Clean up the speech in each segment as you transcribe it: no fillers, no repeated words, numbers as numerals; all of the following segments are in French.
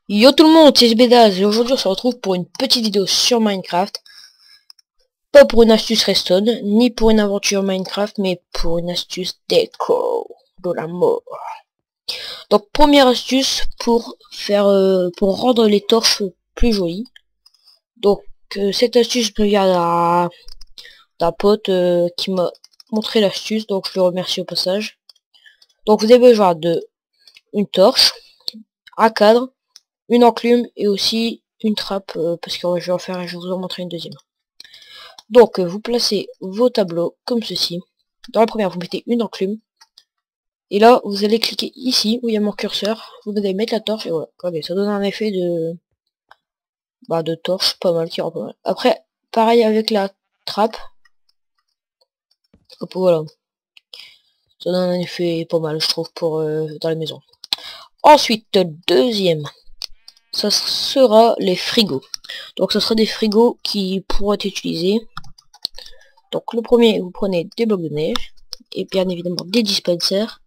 Yo tout le monde, c'est Sbedaz et aujourd'hui on se retrouve pour une petite vidéo sur Minecraft. Pas pour une astuce redstone, ni pour une aventure Minecraft, mais pour une astuce déco de la mort. Donc première astuce pour faire, pour rendre les torches plus jolies. Donc cette astuce me vient d'un pote qui m'a montré l'astuce, donc je le remercie au passage. Donc vous avez besoin de une torche, un cadre, une enclume et aussi une trappe parce que je vais en faire et je vais vous en montrer une deuxième. Donc vous placez vos tableaux comme ceci. Dans la première vous mettez une enclume et là vous allez cliquer ici où il y a mon curseur, vous allez mettre la torche et voilà. Regardez, ça donne un effet de torche pas mal qui rend pas mal. Après pareil avec la trappe. Hop, voilà, ça donne un effet pas mal je trouve pour dans la maison. Ensuite deuxième, ça sera les frigos. Donc ça sera des frigos qui pourront être utilisés. Donc le premier, vous prenez des blocs de neige et bien évidemment des dispensers.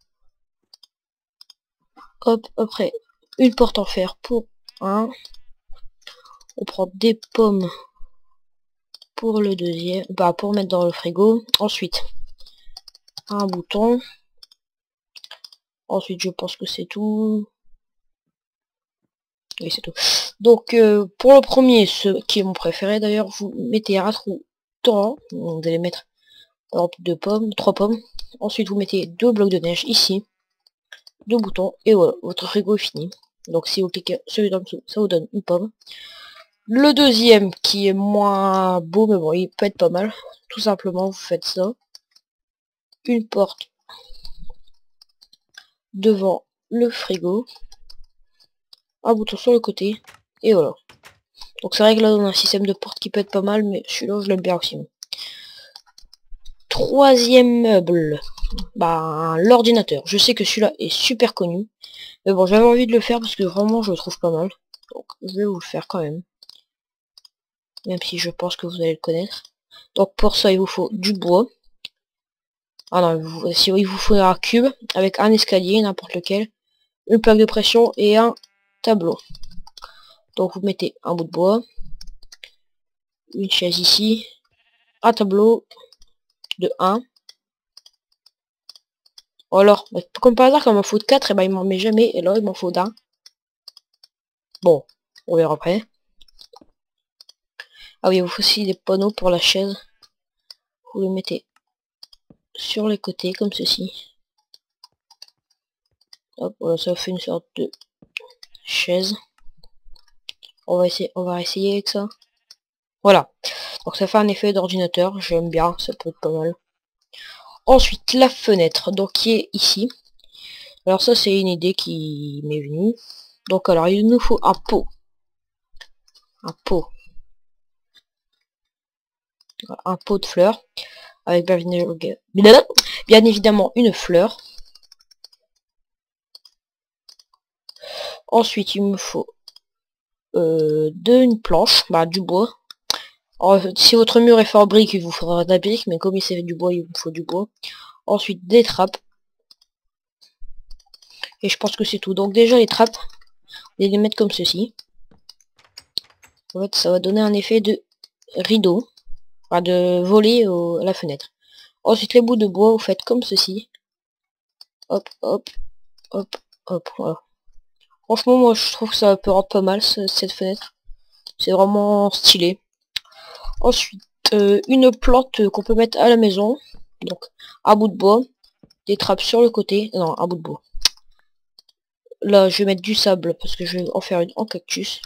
Hop, après une porte en fer pour un. On prend des pommes pour le deuxième, pour mettre dans le frigo. Ensuite un bouton. Ensuite je pense que c'est tout. Oui, c'est tout. Donc pour le premier, ce qui est mon préféré d'ailleurs, vous mettez un trou dedans. Vous allez mettre par exemple 2 pommes, 3 pommes. Ensuite vous mettez 2 blocs de neige ici, 2 boutons et voilà, votre frigo est fini. Donc si vous cliquez celui d'en dessous, ça vous donne une pomme. Le deuxième qui est moins beau mais bon il peut être pas mal. Tout simplement vous faites ça. Une porte devant le frigo. Un bouton sur le côté. Et voilà. Donc c'est vrai que là on a un système de porte qui peut être pas mal, mais celui-là je l'aime bien aussi. Troisième meuble. L'ordinateur. Je sais que celui-là est super connu. Mais bon j'avais envie de le faire parce que vraiment je le trouve pas mal. Donc je vais vous le faire quand même. Même si je pense que vous allez le connaître. Donc pour ça il vous faut du bois. Ah non, si il vous faut un cube avec un escalier, n'importe lequel, une plaque de pression et un tableau. Donc vous mettez un bout de bois, une chaise ici, un tableau de 1. Ou alors, comme par hasard, quand il m'en faut 4, et ben il m'en met jamais, et là il m'en faut d'un. Bon, on verra après. Ah oui, il vous faut aussi des panneaux pour la chaise. Vous les mettez sur les côtés, comme ceci. Hop, voilà, ça fait une sorte de chaise. On va essayer avec ça. Voilà. Donc ça fait un effet d'ordinateur, j'aime bien, ça peut être pas mal. Ensuite, la fenêtre, donc qui est ici. Alors ça c'est une idée qui m'est venue. Donc alors il nous faut un pot. Un pot. Un pot de fleurs. Avec bien évidemment une fleur. Ensuite il me faut une planche, du bois. Alors, si votre mur est fait en brique, il vous faudra de la brique, mais comme il s'est fait du bois, il vous faut du bois. Ensuite des trappes. Et je pense que c'est tout. Donc déjà les trappes, vous allez les mettre comme ceci. En fait ça va donner un effet de rideau. De voler à la fenêtre. Ensuite les bouts de bois, vous faites comme ceci. Hop, hop, hop, hop, voilà. Franchement moi je trouve que ça peut rendre pas mal cette fenêtre. C'est vraiment stylé. Ensuite une plante qu'on peut mettre à la maison. Donc un bout de bois, des trappes sur le côté. Non, un bout de bois. Là je vais mettre du sable parce que je vais en faire une en cactus.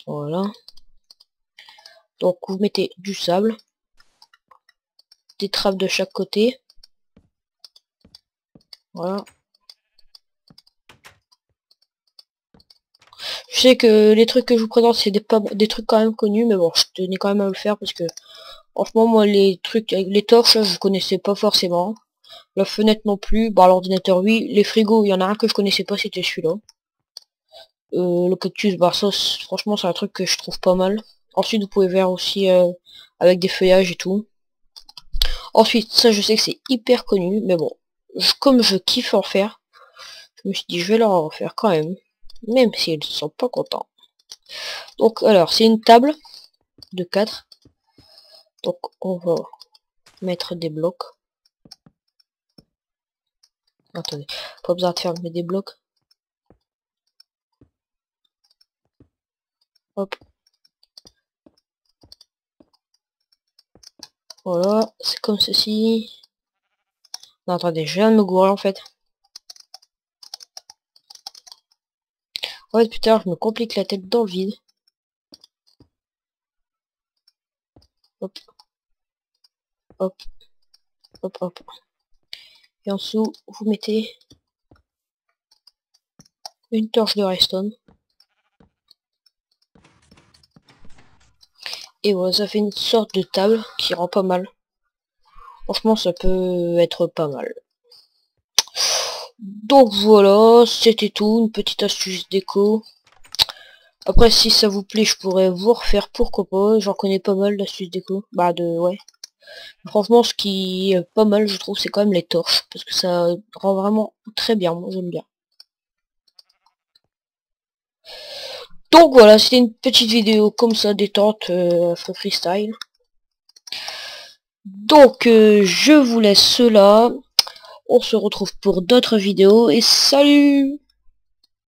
Voilà. Donc vous mettez du sable, des trappes de chaque côté. Voilà. Je sais que les trucs que je vous présente c'est des trucs quand même connus, mais bon je tenais quand même à le faire parce que franchement moi les trucs avec les torches je connaissais pas forcément. La fenêtre non plus, l'ordinateur oui, les frigos il y en a un que je connaissais pas, c'était celui-là. Le cactus, ça franchement c'est un truc que je trouve pas mal. Ensuite vous pouvez faire aussi avec des feuillages et tout. Ensuite ça je sais que c'est hyper connu, mais bon, comme je kiffe en faire, je me suis dit je vais leur en faire quand même. même s'ils ne sont pas contents. Donc alors c'est une table de 4. Donc on va mettre des blocs. Attendez, pas besoin de fermer des blocs. Hop. Voilà, c'est comme ceci. Non, attendez, je viens de me gourer en fait. Ouais, putain, je me complique la tête dans le vide. Hop, hop, hop, hop. Et en dessous, vous mettez une torche de redstone. Et voilà, ça fait une sorte de table qui rend pas mal. Franchement, ça peut être pas mal. Donc voilà, c'était tout, une petite astuce déco. Après, si ça vous plaît, je pourrais vous refaire, pourquoi pas. J'en connais pas mal d'astuces déco. Bah, ouais. Franchement, ce qui est pas mal, je trouve, c'est quand même les torches. Parce que ça rend vraiment très bien, moi j'aime bien. Donc voilà, c'était une petite vidéo comme ça, détente, freestyle. Donc, je vous laisse là. On se retrouve pour d'autres vidéos et salut!